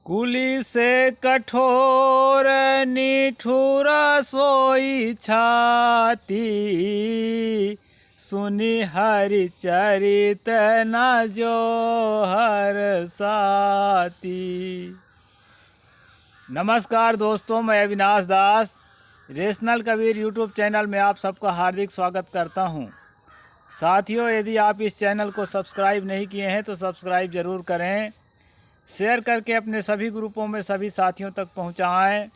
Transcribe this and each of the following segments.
कुली से कठोर निठुर सोई छाती, सुनी हरि चरित न जो हर साती। नमस्कार दोस्तों, मैं अविनाश दास रेशनल कबीर यूट्यूब चैनल में आप सबका हार्दिक स्वागत करता हूं। साथियों, यदि आप इस चैनल को सब्सक्राइब नहीं किए हैं तो सब्सक्राइब ज़रूर करें, शेयर करके अपने सभी ग्रुपों में सभी साथियों तक पहुंचाएं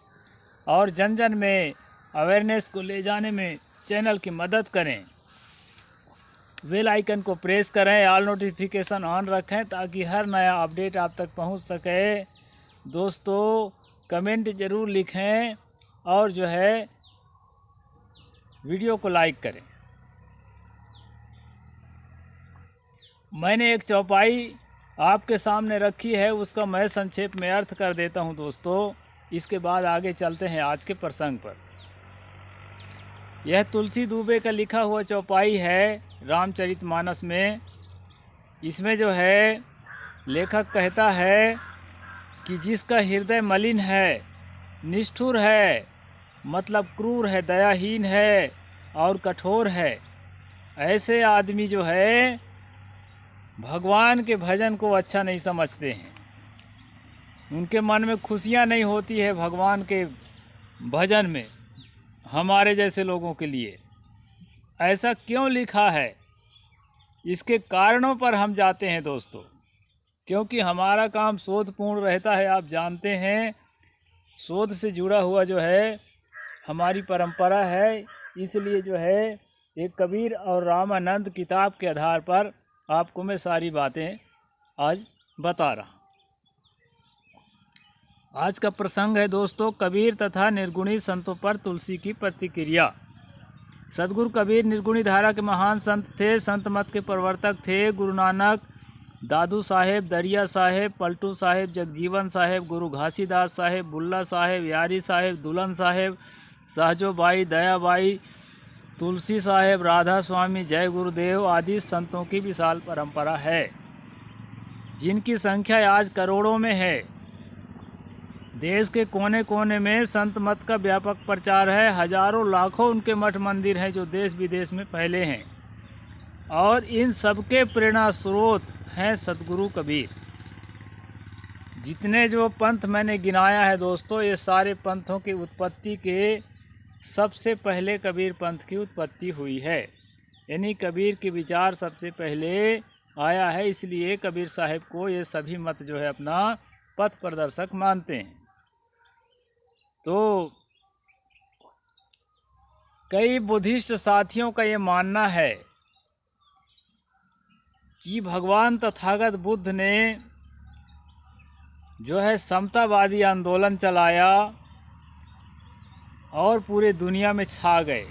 और जन जन में अवेयरनेस को ले जाने में चैनल की मदद करें। बेल आइकन को प्रेस करें, ऑल नोटिफिकेशन ऑन रखें ताकि हर नया अपडेट आप तक पहुंच सके। दोस्तों, कमेंट ज़रूर लिखें और जो है वीडियो को लाइक करें। मैंने एक चौपाई आपके सामने रखी है, उसका मैं संक्षेप में अर्थ कर देता हूं दोस्तों। इसके बाद आगे चलते हैं आज के प्रसंग पर। यह तुलसी दुबे का लिखा हुआ चौपाई है रामचरितमानस में। इसमें जो है लेखक कहता है कि जिसका हृदय मलिन है, निष्ठुर है, मतलब क्रूर है, दयाहीन है और कठोर है, ऐसे आदमी जो है भगवान के भजन को अच्छा नहीं समझते हैं। उनके मन में खुशियाँ नहीं होती है भगवान के भजन में। हमारे जैसे लोगों के लिए ऐसा क्यों लिखा है, इसके कारणों पर हम जाते हैं दोस्तों, क्योंकि हमारा काम शोधपूर्ण रहता है। आप जानते हैं, शोध से जुड़ा हुआ जो है हमारी परंपरा है। इसलिए जो है एक कबीर और रामानंद किताब के आधार पर आपको मैं सारी बातें आज बता रहा हूँ। आज का प्रसंग है दोस्तों, कबीर तथा निर्गुणी संतों पर तुलसी की प्रतिक्रिया। सदगुरु कबीर निर्गुणी धारा के महान संत थे, संत मत के प्रवर्तक थे। गुरु नानक, दादू साहेब, दरिया साहेब, पलटू साहेब, जगजीवन साहेब, गुरु घासीदास साहेब, बुल्ला साहेब, यारी साहेब, दुल्हन साहेब, सहजोबाई, दयाबाई, तुलसी साहेब, राधा स्वामी, जय गुरुदेव आदि संतों की विशाल परंपरा है, जिनकी संख्या आज करोड़ों में है। देश के कोने कोने में संत मत का व्यापक प्रचार है। हजारों लाखों उनके मठ मंदिर हैं जो देश विदेश में फैले हैं, और इन सबके प्रेरणा स्रोत हैं सतगुरु कबीर। जितने जो पंथ मैंने गिनाया है दोस्तों, ये सारे पंथों की उत्पत्ति के सबसे पहले कबीर पंथ की उत्पत्ति हुई है। यानी कबीर के विचार सबसे पहले आया है, इसलिए कबीर साहब को ये सभी मत जो है अपना पथ प्रदर्शक मानते हैं। तो कई बुद्धिस्ट साथियों का ये मानना है कि भगवान तथागत बुद्ध ने जो है समतावादी आंदोलन चलाया और पूरे दुनिया में छा गए,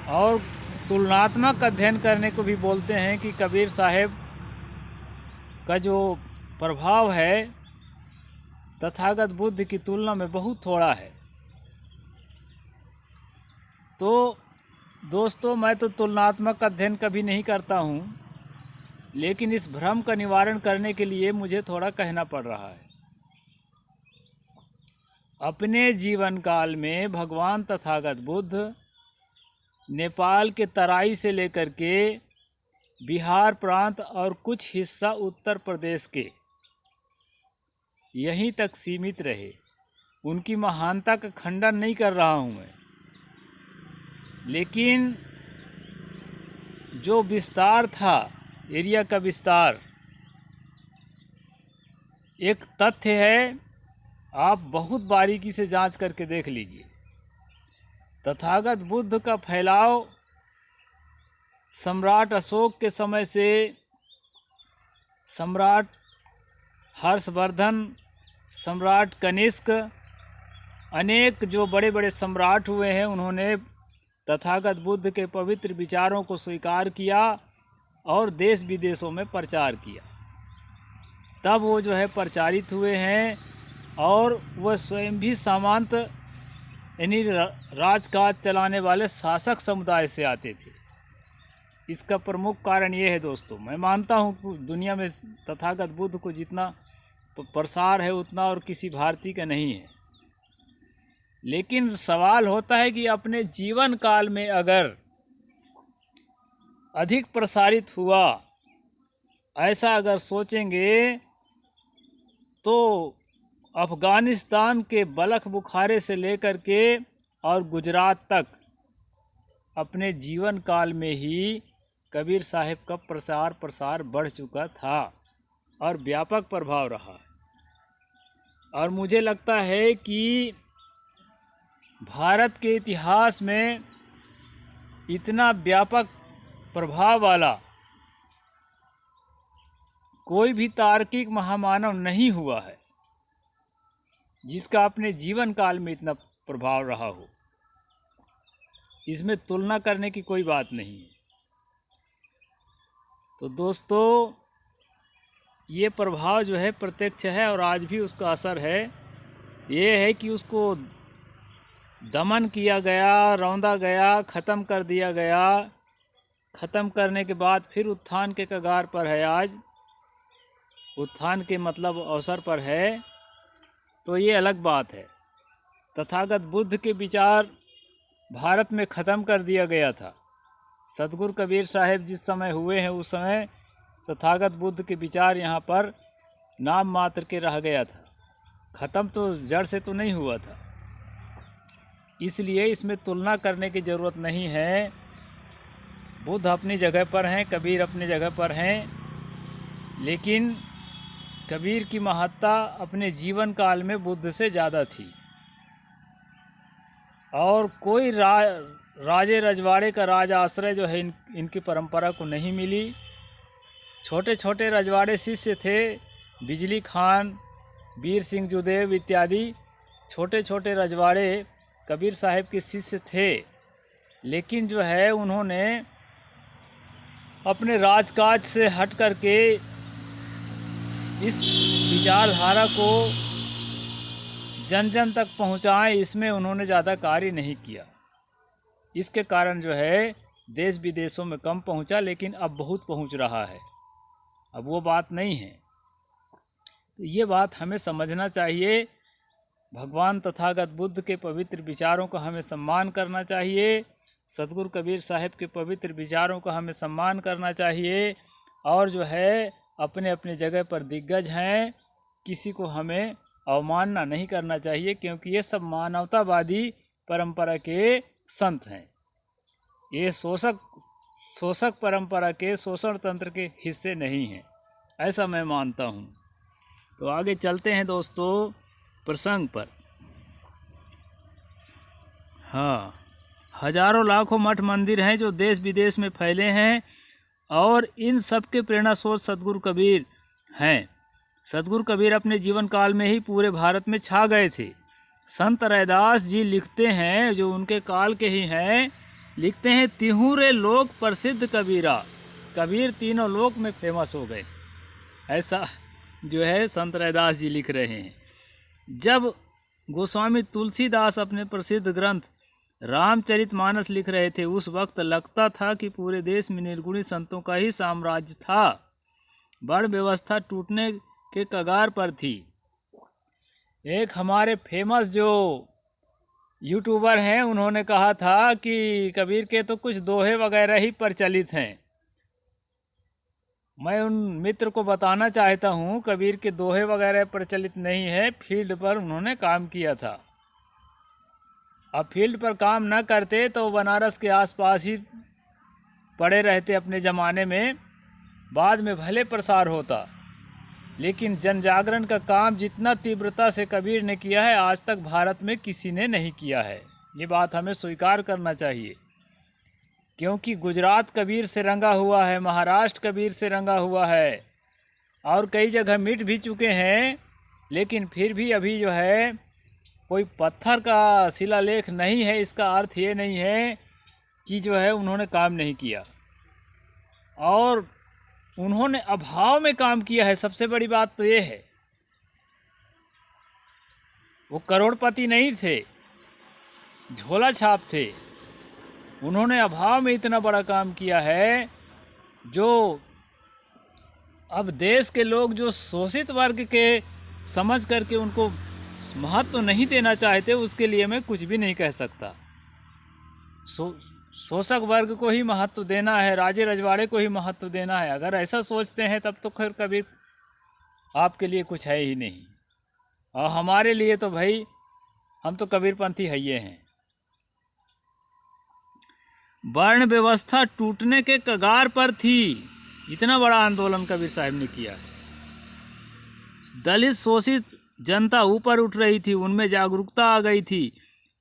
और तुलनात्मक अध्ययन करने को भी बोलते हैं कि कबीर साहब का जो प्रभाव है तथागत बुद्ध की तुलना में बहुत थोड़ा है। तो दोस्तों, मैं तो तुलनात्मक अध्ययन कभी नहीं करता हूँ, लेकिन इस भ्रम का निवारण करने के लिए मुझे थोड़ा कहना पड़ रहा है। अपने जीवन काल में भगवान तथागत बुद्ध नेपाल के तराई से लेकर के बिहार प्रांत और कुछ हिस्सा उत्तर प्रदेश के यहीं तक सीमित रहे। उनकी महानता का खंडन नहीं कर रहा हूँ मैं, लेकिन जो विस्तार था, एरिया का विस्तार, एक तथ्य है, आप बहुत बारीकी से जांच करके देख लीजिए। तथागत बुद्ध का फैलाव सम्राट अशोक के समय से सम्राट हर्षवर्धन, सम्राट कनिष्क, अनेक जो बड़े बड़े सम्राट हुए हैं, उन्होंने तथागत बुद्ध के पवित्र विचारों को स्वीकार किया और देश विदेशों में प्रचार किया। तब वो जो है प्रचारित हुए हैं, और वह स्वयं भी सामंत यानी राजकाज चलाने वाले शासक समुदाय से आते थे। इसका प्रमुख कारण ये है दोस्तों। मैं मानता हूँ कि दुनिया में तथागत बुद्ध को जितना प्रसार है उतना और किसी भारतीय का नहीं है। लेकिन सवाल होता है कि अपने जीवन काल में अगर अधिक प्रसारित हुआ, ऐसा अगर सोचेंगे तो अफ़गानिस्तान के बलख बुखारे से लेकर के और गुजरात तक अपने जीवन काल में ही कबीर साहब का प्रसार बढ़ चुका था और व्यापक प्रभाव रहा। और मुझे लगता है कि भारत के इतिहास में इतना व्यापक प्रभाव वाला कोई भी तार्किक महामानव नहीं हुआ है जिसका अपने जीवन काल में इतना प्रभाव रहा हो। इसमें तुलना करने की कोई बात नहीं है। तो दोस्तों, ये प्रभाव जो है प्रत्यक्ष है और आज भी उसका असर है। ये है कि उसको दमन किया गया, रौंदा गया, ख़त्म कर दिया गया। ख़त्म करने के बाद फिर उत्थान के कगार पर है। आज उत्थान के मतलब अवसर पर है, तो ये अलग बात है। तथागत बुद्ध के विचार भारत में ख़त्म कर दिया गया था। सतगुरु कबीर साहब जिस समय हुए हैं उस समय तथागत बुद्ध के विचार यहाँ पर नाम मात्र के रह गया था, ख़त्म तो जड़ से तो नहीं हुआ था। इसलिए इसमें तुलना करने की ज़रूरत नहीं है। बुद्ध अपनी जगह पर हैं, कबीर अपनी जगह पर हैं, लेकिन कबीर की महत्ता अपने जीवन काल में बुद्ध से ज़्यादा थी। और कोई राजे रजवाड़े का राज आश्रय जो है इनकी परंपरा को नहीं मिली। छोटे छोटे रजवाड़े शिष्य थे, बिजली खान, वीर सिंह जुदेव इत्यादि छोटे छोटे रजवाड़े कबीर साहब के शिष्य थे। लेकिन जो है उन्होंने अपने राजकाज से हट करके इस विचारधारा को जन जन तक पहुँचाएं, इसमें उन्होंने ज़्यादा कार्य नहीं किया। इसके कारण जो है देश विदेशों में कम पहुँचा, लेकिन अब बहुत पहुँच रहा है। अब वो बात नहीं है। तो ये बात हमें समझना चाहिए। भगवान तथागत बुद्ध के पवित्र विचारों का हमें सम्मान करना चाहिए। सतगुरु कबीर साहब के पवित्र विचारों का हमें सम्मान करना चाहिए। और जो है अपने अपने जगह पर दिग्गज हैं, किसी को हमें अवमानना नहीं करना चाहिए, क्योंकि ये सब मानवतावादी परंपरा के संत हैं। ये शोषक परंपरा के शोषण तंत्र के हिस्से नहीं हैं, ऐसा मैं मानता हूँ। तो आगे चलते हैं दोस्तों प्रसंग पर। हाँ, हजारों लाखों मठ मंदिर हैं जो देश विदेश में फैले हैं, और इन सब के प्रेरणा स्रोत सतगुरु कबीर हैं। सतगुरु कबीर अपने जीवन काल में ही पूरे भारत में छा गए थे। संत रैदास जी लिखते हैं, जो उनके काल के ही हैं, लिखते हैं, तिहुरे लोक प्रसिद्ध कबीरा, कबीर तीनों लोक में फेमस हो गए। ऐसा जो है संत रैदास जी लिख रहे हैं। जब गोस्वामी तुलसीदास अपने प्रसिद्ध ग्रंथ रामचरितमानस लिख रहे थे, उस वक्त लगता था कि पूरे देश में निर्गुणी संतों का ही साम्राज्य था। वर्ण व्यवस्था टूटने के कगार पर थी। एक हमारे फेमस जो यूट्यूबर हैं, उन्होंने कहा था कि कबीर के तो कुछ दोहे वगैरह ही प्रचलित हैं। मैं उन मित्र को बताना चाहता हूँ, कबीर के दोहे वगैरह प्रचलित नहीं है। फील्ड पर उन्होंने काम किया था। अब फील्ड पर काम न करते तो बनारस के आसपास ही पड़े रहते अपने ज़माने में, बाद में भले प्रसार होता, लेकिन जन जागरण का काम जितना तीव्रता से कबीर ने किया है, आज तक भारत में किसी ने नहीं किया है। ये बात हमें स्वीकार करना चाहिए, क्योंकि गुजरात कबीर से रंगा हुआ है, महाराष्ट्र कबीर से रंगा हुआ है, और कई जगह मिट भी चुके हैं, लेकिन फिर भी अभी जो है कोई पत्थर का शिलालेख नहीं है। इसका अर्थ ये नहीं है कि जो है उन्होंने काम नहीं किया, और उन्होंने अभाव में काम किया है। सबसे बड़ी बात तो ये है, वो करोड़पति नहीं थे, झोला छाप थे। उन्होंने अभाव में इतना बड़ा काम किया है जो अब देश के लोग जो शोषित वर्ग के समझ करके उनको महत्व नहीं देना चाहते, उसके लिए मैं कुछ भी नहीं कह सकता। शोषक वर्ग को ही महत्व देना है, राजे रजवाड़े को ही महत्व देना है, अगर ऐसा सोचते हैं तब तो खैर कबीर आपके लिए कुछ है ही नहीं। और हमारे लिए तो भाई हम तो कबीरपंथी है ये हैं। वर्ण व्यवस्था टूटने के कगार पर थी, इतना बड़ा आंदोलन कबीर साहब ने किया। दलित शोषित जनता ऊपर उठ रही थी, उनमें जागरूकता आ गई थी,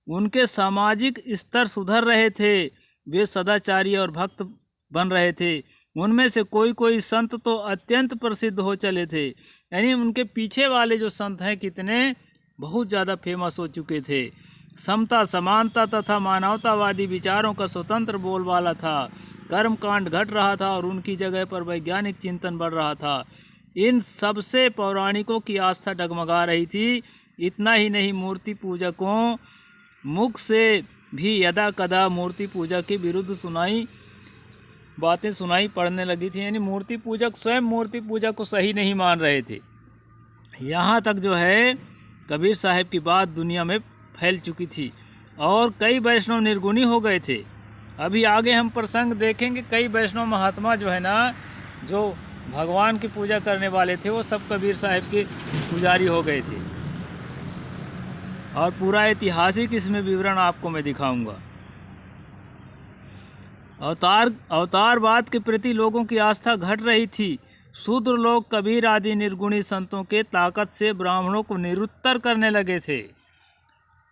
उनके सामाजिक स्तर सुधर रहे थे, वे सदाचारी और भक्त बन रहे थे। उनमें से कोई कोई संत तो अत्यंत प्रसिद्ध हो चले थे, यानी उनके पीछे वाले जो संत हैं कितने बहुत ज़्यादा फेमस हो चुके थे। समता समानता तथा मानवतावादी विचारों का स्वतंत्र बोलबाला था। कर्मकांड घट रहा था और उनकी जगह पर वैज्ञानिक चिंतन बढ़ रहा था। इन सबसे पौराणिकों की आस्था डगमगा रही थी। इतना ही नहीं, मूर्ति पूजकों मुख से भी यदा कदा मूर्ति पूजा के विरुद्ध बातें सुनाई पड़ने लगी थी, यानी मूर्ति पूजक स्वयं मूर्ति पूजा को सही नहीं मान रहे थे। यहाँ तक जो है कबीर साहब की बात दुनिया में फैल चुकी थी और कई वैष्णव निर्गुणी हो गए थे। अभी आगे हम प्रसंग देखेंगे, कई वैष्णव महात्मा जो है ना, जो भगवान की पूजा करने वाले थे, वो सब कबीर साहब के पुजारी हो गए थे। और पूरा ऐतिहासिक इसमें विवरण आपको मैं दिखाऊंगा। अवतारवाद के प्रति लोगों की आस्था घट रही थी। शूद्र लोग कबीर आदि निर्गुणी संतों के ताकत से ब्राह्मणों को निरुत्तर करने लगे थे,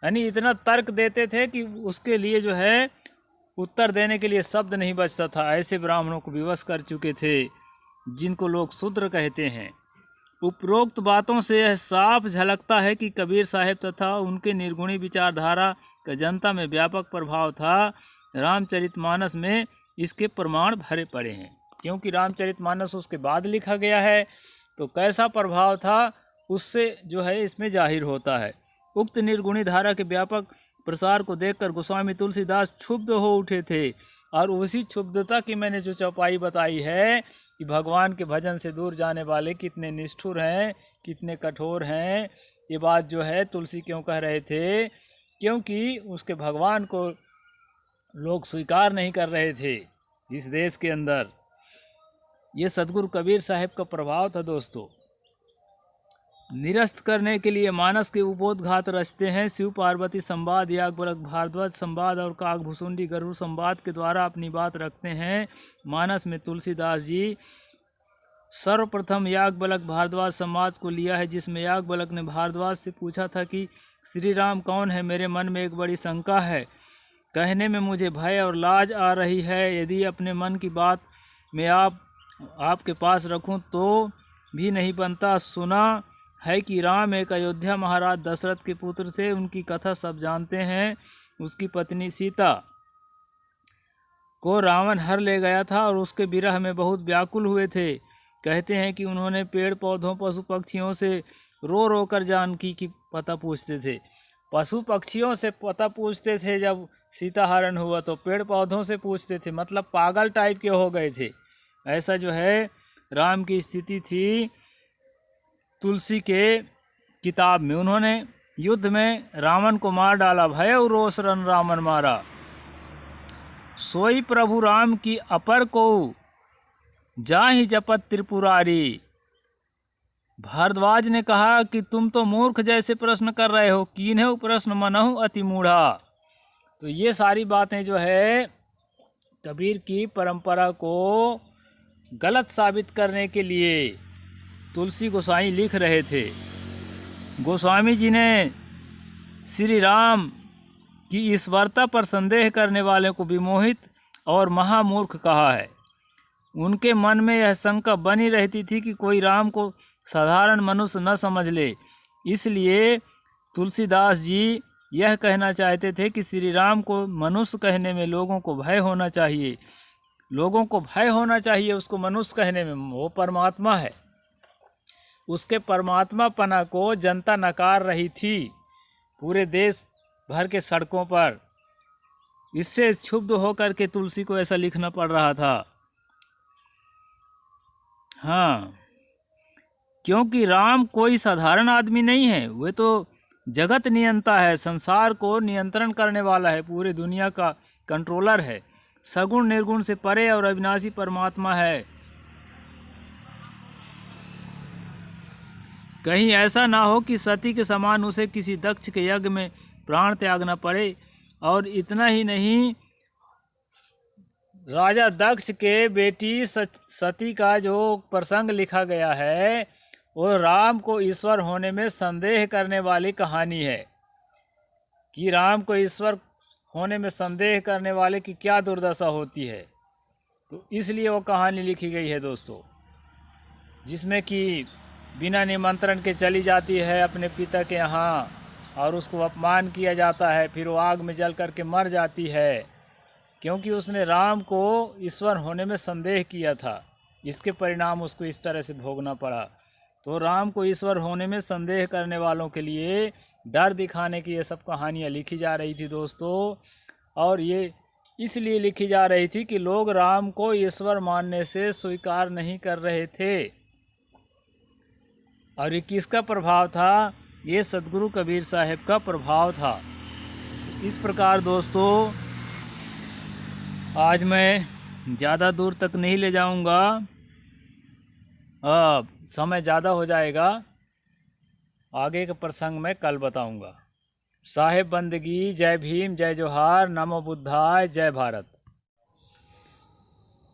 यानी इतना तर्क देते थे कि उसके लिए जो है उत्तर देने के लिए शब्द नहीं बचता था। ऐसे ब्राह्मणों को विवश कर चुके थे, जिनको लोग शूद्र कहते हैं। उपरोक्त बातों से यह साफ झलकता है कि कबीर साहब तथा उनके निर्गुणी विचारधारा का जनता में व्यापक प्रभाव था। रामचरितमानस में इसके प्रमाण भरे पड़े हैं, क्योंकि रामचरितमानस उसके बाद लिखा गया है, तो कैसा प्रभाव था उससे जो है इसमें जाहिर होता है। उक्त निर्गुणी धारा के व्यापक प्रसार को देखकर गोस्वामी तुलसीदास क्षुब्ध हो उठे थे, और उसी क्षुब्धता की मैंने जो चौपाई बताई है कि भगवान के भजन से दूर जाने वाले कितने निष्ठुर हैं, कितने कठोर हैं, ये बात जो है तुलसी क्यों कह रहे थे, क्योंकि उसके भगवान को लोग स्वीकार नहीं कर रहे थे इस देश के अंदर। ये सतगुरु कबीर साहब का प्रभाव था दोस्तों। निरस्त करने के लिए मानस के उपोद्घात रचते हैं। शिव पार्वती संवाद, याज्ञवल्क्य भारद्वाज संवाद और काकभुसुंडी गरुड़ संवाद के द्वारा अपनी बात रखते हैं। मानस में तुलसीदास जी सर्वप्रथम याज्ञवल्क्य भारद्वाज संवाद को लिया है, जिसमें याज्ञवल्क्य ने भारद्वाज से पूछा था कि श्री राम कौन है, मेरे मन में एक बड़ी शंका है, कहने में मुझे भय और लाज आ रही है, यदि अपने मन की बात मैं आपके पास रखूं तो भी नहीं बनता। सुना है कि राम एक अयोध्या महाराज दशरथ के पुत्र थे, उनकी कथा सब जानते हैं। उसकी पत्नी सीता को रावण हर ले गया था और उसके विरह में बहुत व्याकुल हुए थे। कहते हैं कि उन्होंने पेड़ पौधों पशु पक्षियों से रो रो कर जानकी की पता पूछते थे। पशु पक्षियों से पता पूछते थे, जब सीता हरण हुआ तो पेड़ पौधों से पूछते थे, मतलब पागल टाइप के हो गए थे। ऐसा जो है राम की स्थिति थी। तुलसी के किताब में उन्होंने युद्ध में रावण को मार डाला, भय रोष रन रावण मारा, सोई प्रभु राम की अपर को जाहि जपत त्रिपुरारी। भारद्वाज ने कहा कि तुम तो मूर्ख जैसे प्रश्न कर रहे हो, कीन्हु प्रश्न मनहु अति मूढ़ा। तो ये सारी बातें जो है कबीर की परंपरा को गलत साबित करने के लिए तुलसी गोसाई लिख रहे थे। गोस्वामी जी ने श्री राम की ईश्वरता पर संदेह करने वाले को विमोहित और महामूर्ख कहा है। उनके मन में यह शंका बनी रहती थी कि कोई राम को साधारण मनुष्य न समझ ले, इसलिए तुलसीदास जी यह कहना चाहते थे कि श्री राम को मनुष्य कहने में लोगों को भय होना चाहिए, लोगों को भय होना चाहिए उसको मनुष्य कहने में। वो परमात्मा है, उसके परमात्मापना को जनता नकार रही थी पूरे देश भर के सड़कों पर। इससे क्षुब्ध होकर के तुलसी को ऐसा लिखना पड़ रहा था। हाँ, क्योंकि राम कोई साधारण आदमी नहीं है, वे तो जगत नियंता है, संसार को नियंत्रण करने वाला है, पूरी दुनिया का कंट्रोलर है, सगुण निर्गुण से परे और अविनाशी परमात्मा है। कहीं ऐसा ना हो कि सती के समान उसे किसी दक्ष के यज्ञ में प्राण त्यागना पड़े। और इतना ही नहीं, राजा दक्ष के बेटी सती का जो प्रसंग लिखा गया है वो राम को ईश्वर होने में संदेह करने वाली कहानी है कि राम को ईश्वर होने में संदेह करने वाले की क्या दुर्दशा होती है। तो इसलिए वो कहानी लिखी गई है दोस्तों, जिसमें कि बिना निमंत्रण के चली जाती है अपने पिता के यहाँ और उसको अपमान किया जाता है, फिर वो आग में जल करके मर जाती है क्योंकि उसने राम को ईश्वर होने में संदेह किया था। इसके परिणाम उसको इस तरह से भोगना पड़ा। तो राम को ईश्वर होने में संदेह करने वालों के लिए डर दिखाने की ये सब कहानियाँ लिखी जा रही थी दोस्तों। और ये इसलिए लिखी जा रही थी कि लोग राम को ईश्वर मानने से स्वीकार नहीं कर रहे थे। और ये किसका प्रभाव था? ये सतगुरु कबीर साहब का प्रभाव था। इस प्रकार दोस्तों, आज मैं ज़्यादा दूर तक नहीं ले जाऊंगा, समय ज़्यादा हो जाएगा। आगे का प्रसंग मैं कल बताऊंगा। साहेब बंदगी, जय भीम, जय जोहार, नमो बुद्धाय, जय भारत।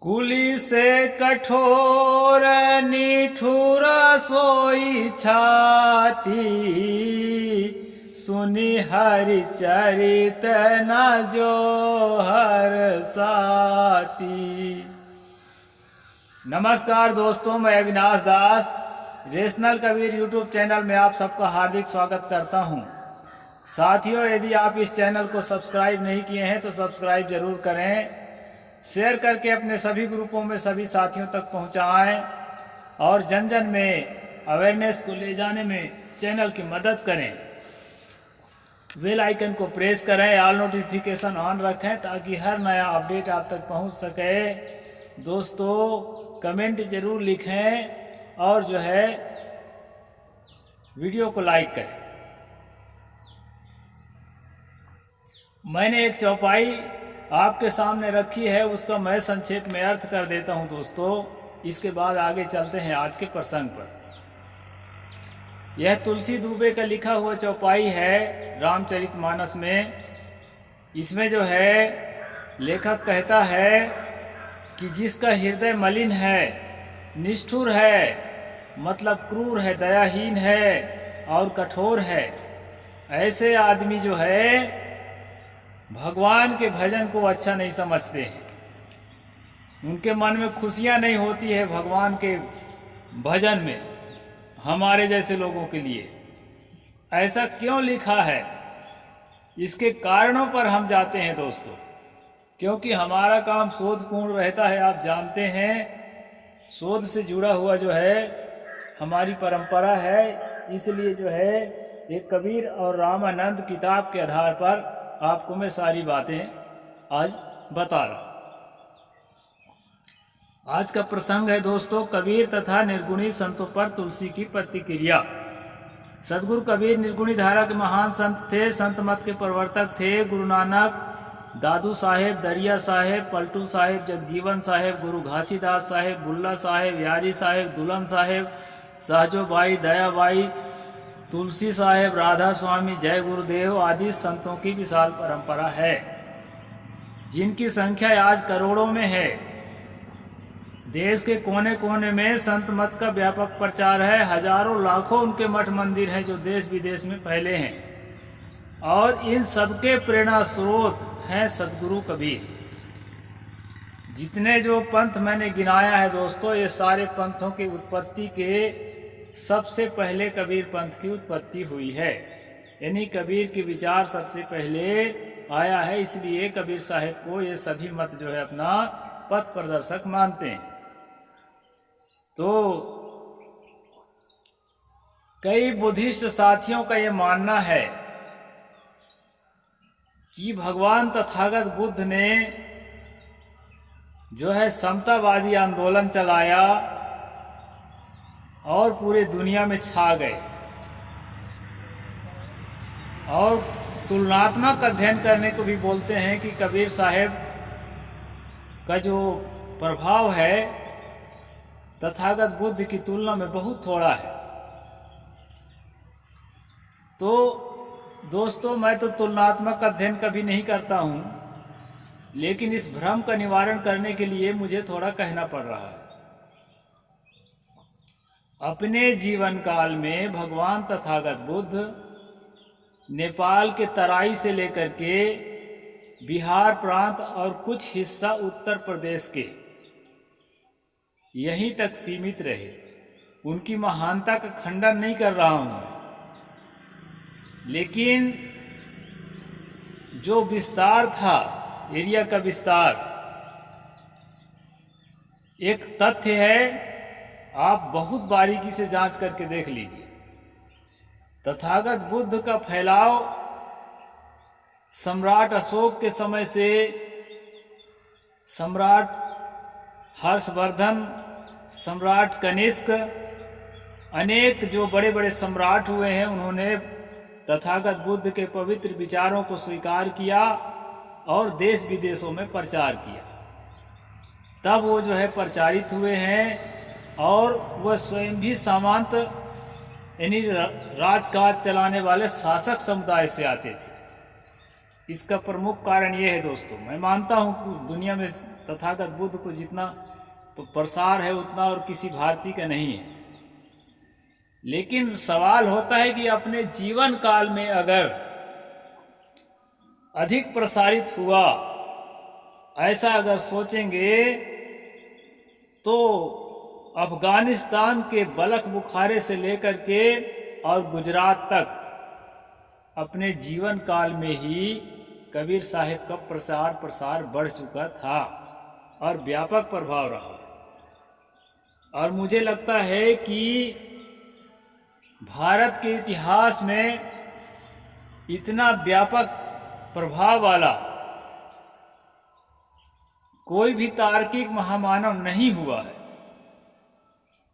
कुली से कठोर निठुर सोई छाती, सुनी हरि चरित न जो हर साथी। नमस्कार दोस्तों, मैं अविनाश दास रेशनल कबीर यूट्यूब चैनल में आप सबका हार्दिक स्वागत करता हूं। साथियों, यदि आप इस चैनल को सब्सक्राइब नहीं किए हैं तो सब्सक्राइब जरूर करें, शेयर करके अपने सभी ग्रुपों में सभी साथियों तक पहुंचाएं और जन जन में अवेयरनेस को ले जाने में चैनल की मदद करें। बेल आइकन को प्रेस करें, ऑल नोटिफिकेशन ऑन रखें ताकि हर नया अपडेट आप तक पहुंच सके। दोस्तों, कमेंट जरूर लिखें और जो है वीडियो को लाइक करें। मैंने एक चौपाई आपके सामने रखी है, उसका मैं संक्षेप में अर्थ कर देता हूं दोस्तों। इसके बाद आगे चलते हैं आज के प्रसंग पर। यह तुलसी दुबे का लिखा हुआ चौपाई है रामचरितमानस में। इसमें जो है लेखक कहता है कि जिसका हृदय मलिन है, निष्ठुर है, मतलब क्रूर है, दयाहीन है और कठोर है, ऐसे आदमी जो है भगवान के भजन को अच्छा नहीं समझते हैं। उनके मन में खुशियां नहीं होती है भगवान के भजन में, हमारे जैसे लोगों के लिए। ऐसा क्यों लिखा है, इसके कारणों पर हम जाते हैं दोस्तों, क्योंकि हमारा काम शोधपूर्ण रहता है। आप जानते हैं, शोध से जुड़ा हुआ जो है हमारी परंपरा है। इसलिए जो है एक कबीर और रामानंद किताब के आधार पर आपको मैं सारी बातें आज बता रहा हूं। आज का प्रसंग है दोस्तों, कबीर तथा निर्गुणी संतों पर तुलसी की प्रतिक्रिया। सदगुरु कबीर निर्गुणी धारा के महान संत थे, संत मत के प्रवर्तक थे। गुरु नानक, दादू साहेब, दरिया साहेब, पलटू साहेब, जगजीवन साहेब, गुरु घासीदास साहेब, बुल्ला साहेब, यारी साहेब, दुल्हन साहेब, सहजोबाई, दयाबाई, तुलसी साहेब, राधा स्वामी, जय गुरुदेव आदि संतों की विशाल परंपरा है, जिनकी संख्या आज करोड़ों में है। देश के कोने कोने में संत मत का व्यापक प्रचार है। हजारों लाखों उनके मठ मंदिर हैं जो देश विदेश में फैले हैं। और इन सबके प्रेरणा स्रोत हैं सदगुरु कबीर। जितने जो पंथ मैंने गिनाया है दोस्तों, ये सारे पंथों की उत्पत्ति के सबसे पहले कबीर पंथ की उत्पत्ति हुई है। यानी कबीर के विचार सबसे पहले आया है, इसलिए कबीर साहब को ये सभी मत जो है अपना पथ प्रदर्शक मानते हैं। तो कई बुद्धिस्ट साथियों का ये मानना है कि भगवान तथागत बुद्ध ने जो है समतावादी आंदोलन चलाया और पूरे दुनिया में छा गए। और तुलनात्मक अध्ययन करने को भी बोलते हैं कि कबीर साहब का जो प्रभाव है तथागत बुद्ध की तुलना में बहुत थोड़ा है। तो दोस्तों, मैं तो तुलनात्मक अध्ययन कभी नहीं करता हूँ, लेकिन इस भ्रम का निवारण करने के लिए मुझे थोड़ा कहना पड़ रहा है। अपने जीवन काल में भगवान तथागत बुद्ध नेपाल के तराई से लेकर के बिहार प्रांत और कुछ हिस्सा उत्तर प्रदेश के यहीं तक सीमित रहे। उनकी महानता का खंडन नहीं कर रहा हूँ, लेकिन जो विस्तार था, एरिया का विस्तार, एक तथ्य है, आप बहुत बारीकी से जांच करके देख लीजिए। तथागत बुद्ध का फैलाव सम्राट अशोक के समय से सम्राट हर्षवर्धन, सम्राट कनिष्क, अनेक जो बड़े बड़े सम्राट हुए हैं, उन्होंने तथागत बुद्ध के पवित्र विचारों को स्वीकार किया और देश विदेशों में प्रचार किया। तब वो जो है प्रचारित हुए हैं, और वह स्वयं भी सामंत यानी राजकाज चलाने वाले शासक समुदाय से आते थे। इसका प्रमुख कारण ये है दोस्तों, मैं मानता हूँ कि दुनिया में तथागत बुद्ध को जितना प्रसार है उतना और किसी भारतीय का नहीं है। लेकिन सवाल होता है कि अपने जीवन काल में अगर अधिक प्रसारित हुआ, ऐसा अगर सोचेंगे तो अफगानिस्तान के बलख बुखारे से लेकर के और गुजरात तक अपने जीवन काल में ही कबीर साहब का प्रसार बढ़ चुका था और व्यापक प्रभाव रहा। और मुझे लगता है कि भारत के इतिहास में इतना व्यापक प्रभाव वाला कोई भी तार्किक महामानव नहीं हुआ है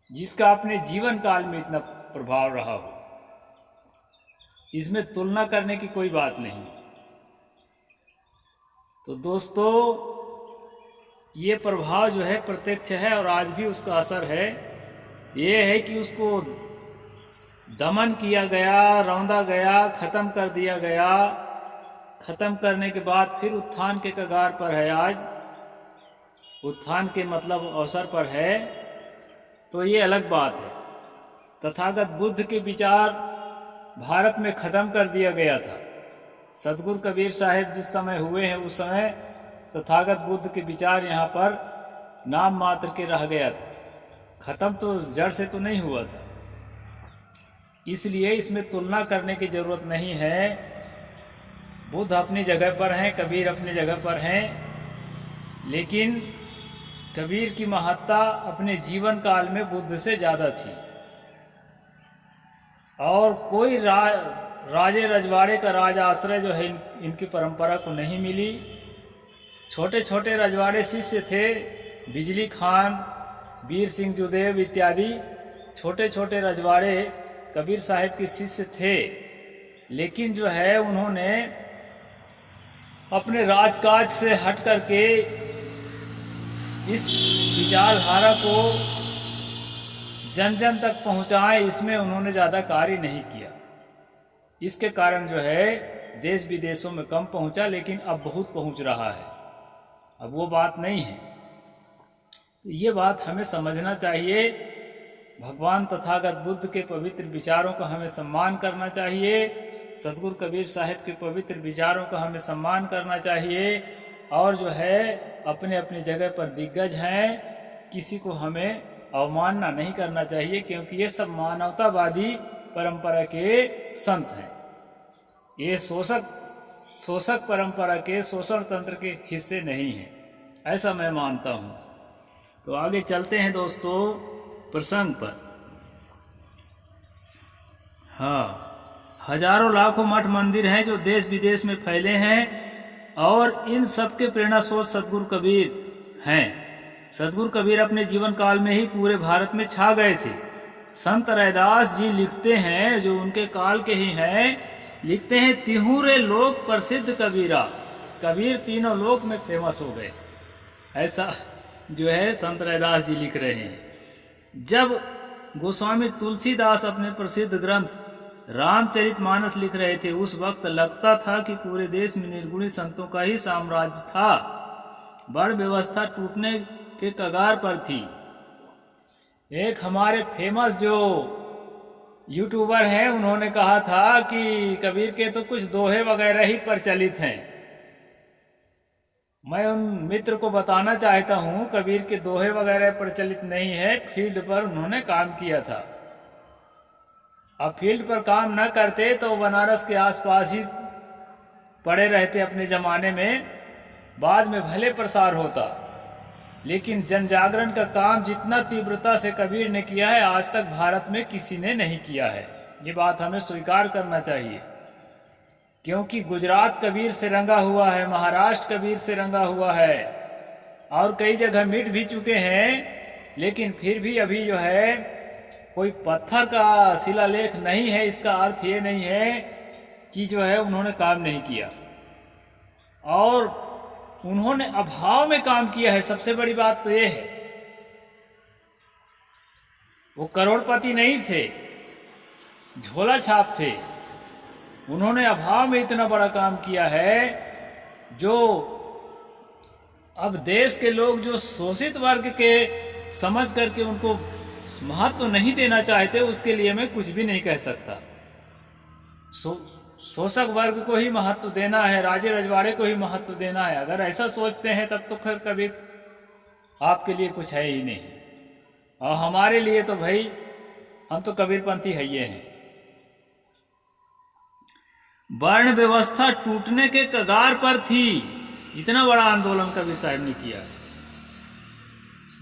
जिसका अपने जीवन काल में इतना प्रभाव रहा हो। इसमें तुलना करने की कोई बात नहीं। तो दोस्तों, ये प्रभाव जो है प्रत्यक्ष है और आज भी उसका असर है। ये है कि उसको दमन किया गया, रौंदा गया, खत्म कर दिया गया। खत्म करने के बाद फिर उत्थान के कगार पर है। आज उत्थान के मतलब अवसर पर है, तो ये अलग बात है। तथागत बुद्ध के विचार भारत में खत्म कर दिया गया था। सदगुरु कबीर साहब जिस समय हुए हैं उस समय तथागत बुद्ध के विचार यहाँ पर नाम मात्र के रह गया था, खत्म तो जड़ से तो नहीं हुआ था। इसलिए इसमें तुलना करने की जरूरत नहीं है। बुद्ध अपनी जगह पर हैं, कबीर अपनी जगह पर हैं, लेकिन कबीर की महत्ता अपने जीवन काल में बुद्ध से ज़्यादा थी। और कोई राजे रजवाड़े का राज आश्रय जो है इनकी परंपरा को नहीं मिली। छोटे छोटे रजवाड़े शिष्य थे, बिजली खान, वीर सिंह जुदेव इत्यादि छोटे छोटे रजवाड़े कबीर साहब के शिष्य थे। लेकिन जो है उन्होंने अपने राजकाज से हट करके इस विचारधारा को जन जन तक पहुंचाए, इसमें उन्होंने ज़्यादा कार्य नहीं किया। इसके कारण जो है देश विदेशों में कम पहुंचा, लेकिन अब बहुत पहुंच रहा है। अब वो बात नहीं है। ये बात हमें समझना चाहिए। भगवान तथागत बुद्ध के पवित्र विचारों का हमें सम्मान करना चाहिए। सदगुरु कबीर साहब के पवित्र विचारों का हमें सम्मान करना चाहिए। और जो है अपने अपने जगह पर दिग्गज हैं, किसी को हमें अवमानना नहीं करना चाहिए, क्योंकि ये सब मानवतावादी परंपरा के संत हैं। ये शोषक परंपरा के शोषण तंत्र के हिस्से नहीं हैं, ऐसा मैं मानता हूँ। तो आगे चलते हैं दोस्तों प्रसंग पर। हाँ, हजारों लाखों मठ मंदिर हैं जो देश विदेश में फैले हैं, और इन सब के प्रेरणा स्रोत सदगुरु कबीर हैं। सदगुरु कबीर अपने जीवन काल में ही पूरे भारत में छा गए थे। संत रैदास जी लिखते हैं, जो उनके काल के ही हैं, लिखते हैं तिहुरे लोक प्रसिद्ध कबीरा, कबीर तीनों लोक में फेमस हो गए। ऐसा जो है संत रैदास जी लिख रहे हैं। जब गोस्वामी तुलसीदास अपने प्रसिद्ध ग्रंथ रामचरितमानस लिख रहे थे, उस वक्त लगता था कि पूरे देश में निर्गुणी संतों का ही साम्राज्य था। बड़ व्यवस्था टूटने के कगार पर थी। एक हमारे फेमस जो यूट्यूबर हैं, उन्होंने कहा था कि कबीर के तो कुछ दोहे वगैरह ही प्रचलित हैं। मैं उन मित्र को बताना चाहता हूँ, कबीर के दोहे वगैरह प्रचलित नहीं है। फील्ड पर उन्होंने काम किया था। अब फील्ड पर काम न करते तो बनारस के आसपास ही पड़े रहते अपने जमाने में, बाद में भले प्रसार होता, लेकिन जन जागरण का काम जितना तीव्रता से कबीर ने किया है, आज तक भारत में किसी ने नहीं किया है। ये बात हमें स्वीकार करना चाहिए, क्योंकि गुजरात कबीर से रंगा हुआ है, महाराष्ट्र कबीर से रंगा हुआ है, और कई जगह मिट भी चुके हैं, लेकिन फिर भी अभी जो है कोई पत्थर का शिलालेख नहीं है। इसका अर्थ ये नहीं है कि जो है उन्होंने काम नहीं किया, और उन्होंने अभाव में काम किया है। सबसे बड़ी बात तो ये है, वो करोड़पति नहीं थे, झोला छाप थे। उन्होंने अभाव में इतना बड़ा काम किया है, जो अब देश के लोग जो शोषित वर्ग के समझ करके उनको महत्व तो नहीं देना चाहते, उसके लिए मैं कुछ भी नहीं कह सकता। शोषक वर्ग को ही महत्व देना है, राजे रजवाड़े को ही महत्व देना है। अगर ऐसा सोचते हैं तब तो खैर कबीर आपके लिए कुछ है ही नहीं, और हमारे लिए तो भाई हम तो कबीरपंथी है ये हैं। वर्ण व्यवस्था टूटने के कगार पर थी। इतना बड़ा आंदोलन कबीर साहब ने किया।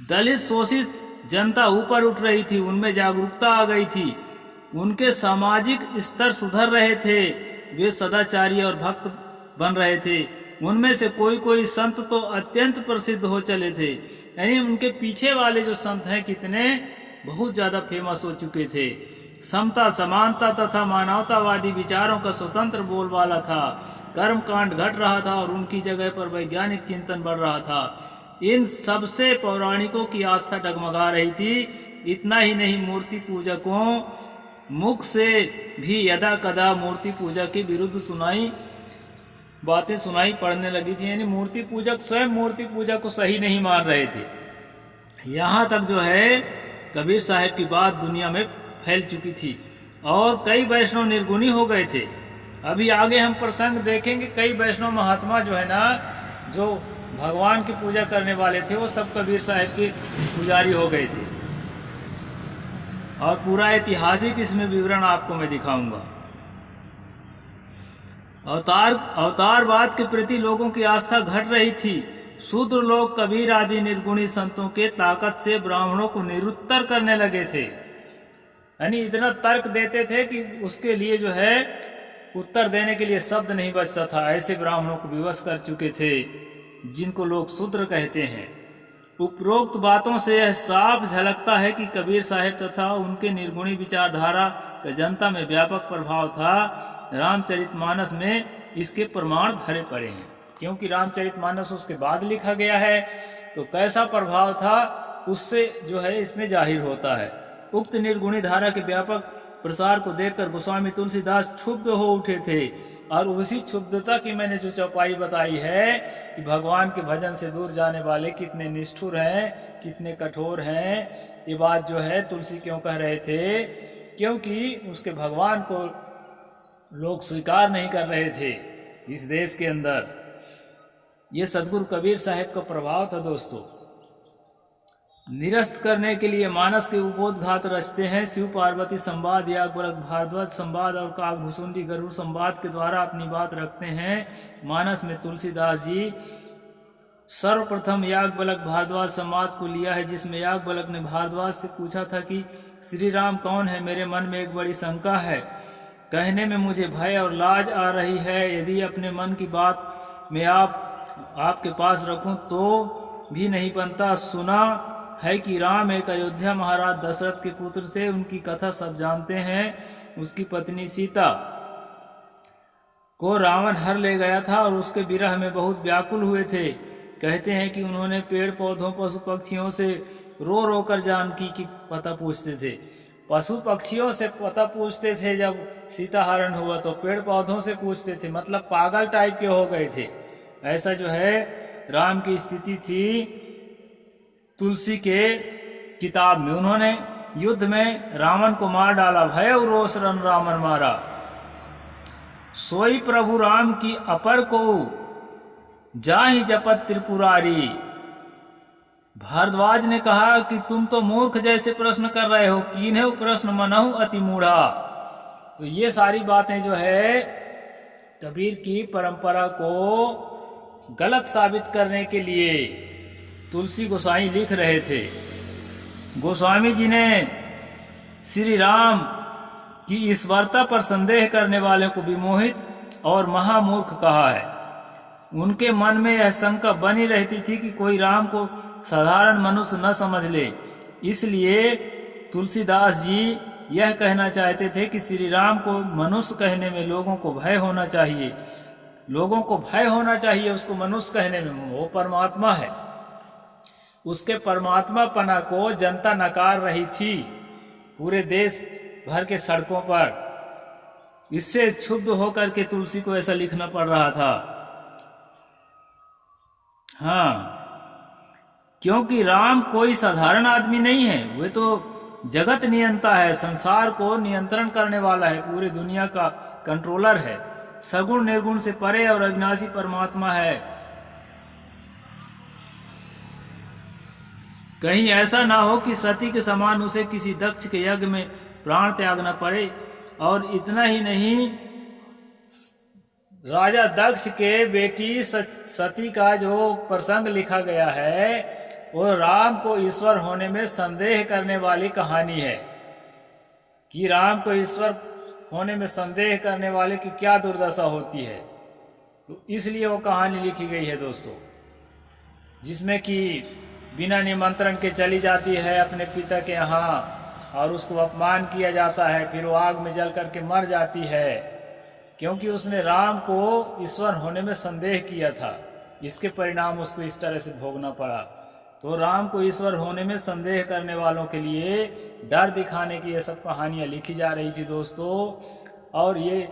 दलित शोषित जनता ऊपर उठ रही थी, उनमें जागरूकता आ गई थी, उनके सामाजिक स्तर सुधर रहे थे, वे सदाचारी और भक्त बन रहे थे। उनमें से कोई कोई संत तो अत्यंत प्रसिद्ध हो चले थे, यानी उनके पीछे वाले जो संत हैं कितने बहुत ज्यादा फेमस हो चुके थे। समता, समानता तथा मानवतावादी विचारों का स्वतंत्र बोलबाला था। कर्मकांड घट रहा था और उनकी जगह पर वैज्ञानिक चिंतन बढ़ रहा था। इन सबसे पौराणिकों की आस्था डगमगा रही थी। इतना ही नहीं, मूर्ति पूजकों मुख से भी यदा कदा मूर्ति पूजा के विरुद्ध बातें सुनाई पड़ने लगी थी। यानी मूर्ति पूजक स्वयं मूर्ति पूजा को सही नहीं मान रहे थे। यहाँ तक जो है कबीर साहब की बात दुनिया में फैल चुकी थी और कई वैष्णव निर्गुणी हो गए थे। अभी आगे हम प्रसंग देखेंगे, कई वैष्णव महात्मा जो है ना, जो भगवान की पूजा करने वाले थे, वो सब कबीर साहब के पुजारी हो गए थे। और पूरा ऐतिहासिक इसमें विवरण आपको मैं दिखाऊंगा। अवतारवाद के प्रति लोगों की आस्था घट रही थी। शूद्र लोग कबीर आदि निर्गुणी संतों के ताकत से ब्राह्मणों को निरुत्तर करने लगे थे। यानी इतना तर्क देते थे कि उसके लिए जो है उत्तर देने के लिए शब्द नहीं बचता था। ऐसे ब्राह्मणों को विवश कर चुके थे, जिनको लोग शूद्र कहते हैं। उपरोक्त बातों से यह साफ झलकता है कि कबीर साहब तथा उनके निर्गुणी विचारधारा का जनता में व्यापक प्रभाव था। रामचरितमानस में इसके प्रमाण भरे पड़े हैं, क्योंकि रामचरितमानस उसके बाद लिखा गया है, तो कैसा प्रभाव था उससे जो है इसमें जाहिर होता है। उक्त निर्गुणी धारा के व्यापक प्रसार को देखकर गोस्वामी तुलसीदास क्षुब्ध हो उठे थे, और उसी क्षुब्धता की मैंने जो चौपाई बताई है कि भगवान के भजन से दूर जाने वाले कितने निष्ठुर हैं, कितने कठोर हैं, ये बात जो है तुलसी क्यों कह रहे थे, क्योंकि उसके भगवान को लोग स्वीकार नहीं कर रहे थे इस देश के अंदर। ये सदगुरु कबीर साहब का प्रभाव था दोस्तों। निरस्त करने के लिए मानस के उपोद्घात रचते हैं। शिव पार्वती संवाद, याज्ञवल्क्य भारद्वाज संवाद और काकभूषुंडी गरुड़ संवाद के द्वारा अपनी बात रखते हैं। मानस में तुलसीदास जी सर्वप्रथम याज्ञवल्क्य भारद्वाज संवाद को लिया है, जिसमें याज्ञवल्क्य ने भारद्वाज से पूछा था कि श्री राम कौन है, मेरे मन में एक बड़ी शंका है, कहने में मुझे भय और लाज आ रही है। यदि अपने मन की बात मैं आपके पास रखूं तो भी नहीं बनता। सुना है कि राम एक अयोध्या महाराज दशरथ के पुत्र थे। उनकी कथा सब जानते हैं। उसकी पत्नी सीता को रावण हर ले गया था और उसके विरह में बहुत व्याकुल हुए थे। कहते हैं कि उन्होंने पेड़ पौधों पशु पक्षियों से रो रो कर जानकी की पता पूछते थे। पशु पक्षियों से पता पूछते थे, जब सीता हरण हुआ तो पेड़ पौधों से पूछते थे, मतलब पागल टाइप के हो गए थे। ऐसा जो है राम की स्थिति थी। तुलसी के किताब में उन्होंने युद्ध में रावण को मार डाला। भय रोष रन रावण मारा, सोई प्रभु राम की अपर को जाहि जपत त्रिपुरारी। भारद्वाज ने कहा कि तुम तो मूर्ख जैसे प्रश्न कर रहे हो, कीन्हु प्रश्न मनहु अति मूढ़ा। तो ये सारी बातें जो है कबीर की परंपरा को गलत साबित करने के लिए तुलसी गोसाई लिख रहे थे। गोस्वामी जी ने श्री राम की ईश्वरता पर संदेह करने वाले को विमोहित और महामूर्ख कहा है। उनके मन में यह शंका बनी रहती थी कि कोई राम को साधारण मनुष्य न समझ ले। इसलिए तुलसीदास जी यह कहना चाहते थे कि श्री राम को मनुष्य कहने में लोगों को भय होना चाहिए। लोगों को भय होना चाहिए उसको मनुष्य कहने में। वो परमात्मा है। उसके परमात्मा पना को जनता नकार रही थी पूरे देश भर के सड़कों पर। इससे क्षुब्ध होकर के तुलसी को ऐसा लिखना पड़ रहा था। हाँ, क्योंकि राम कोई साधारण आदमी नहीं है। वे तो जगत नियंता है, संसार को नियंत्रण करने वाला है, पूरी दुनिया का कंट्रोलर है, सगुण निर्गुण से परे और अविनाशी परमात्मा है। कहीं ऐसा ना हो कि सती के समान उसे किसी दक्ष के यज्ञ में प्राण त्यागना पड़े। और इतना ही नहीं, राजा दक्ष के बेटी सती का जो प्रसंग लिखा गया है वो राम को ईश्वर होने में संदेह करने वाली कहानी है। कि राम को ईश्वर होने में संदेह करने वाले की क्या दुर्दशा होती है। तो इसलिए वो कहानी लिखी गई है दोस्तों, जिसमें कि बिना निमंत्रण के चली जाती है अपने पिता के यहाँ और उसको अपमान किया जाता है। फिर वो आग में जल करके मर जाती है, क्योंकि उसने राम को ईश्वर होने में संदेह किया था। इसके परिणाम उसको इस तरह से भोगना पड़ा। तो राम को ईश्वर होने में संदेह करने वालों के लिए डर दिखाने की ये सब कहानियाँ लिखी जा रही थी दोस्तों। और ये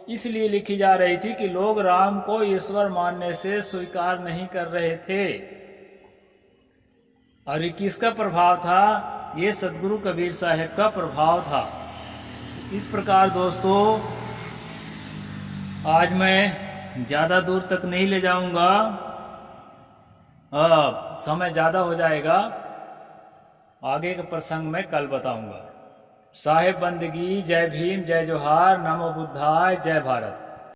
इसलिए लिखी जा रही थी कि लोग राम को ईश्वर मानने से स्वीकार नहीं कर रहे थे। और ये किसका प्रभाव था? ये सदगुरु कबीर साहब का प्रभाव था। इस प्रकार दोस्तों आज मैं ज़्यादा दूर तक नहीं ले जाऊंगा, समय ज़्यादा हो जाएगा। आगे का प्रसंग मैं कल बताऊंगा। साहेब बंदगी। जय भीम, जय जोहार, नमो बुद्धाय, जय भारत।